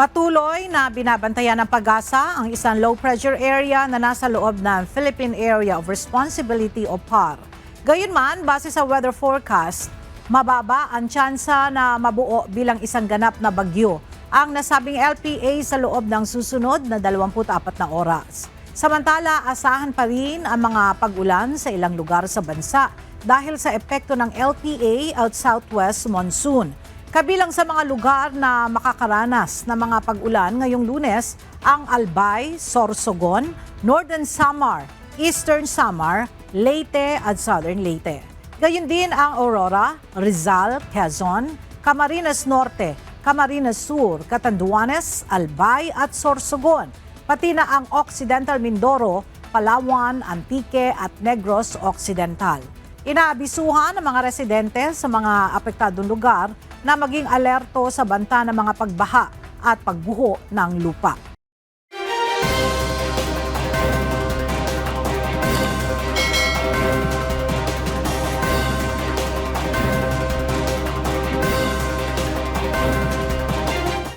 Patuloy na binabantayan ng Pag-asa ang isang low-pressure area na nasa loob ng Philippine Area of Responsibility o PAR. Gayunman, base sa weather forecast, mababa ang tsansa na mabuo bilang isang ganap na bagyo ang nasabing LPA sa loob ng susunod na 24 na oras. Samantala, asahan pa rin ang mga pag-ulan sa ilang lugar sa bansa dahil sa epekto ng LPA at Southwest Monsoon. Kabilang sa mga lugar na makakaranas ng mga pag-ulan ngayong Lunes ang Albay, Sorsogon, Northern Samar, Eastern Samar, Leyte at Southern Leyte. Gayon din ang Aurora, Rizal, Quezon, Camarines Norte, Camarines Sur, Catanduanes, Albay at Sorsogon. Pati na ang Occidental Mindoro, Palawan, Antique at Negros Occidental. Inaabisuhan ng mga residente sa mga apektadong lugar na maging alerto sa banta ng mga pagbaha at pagbuho ng lupa.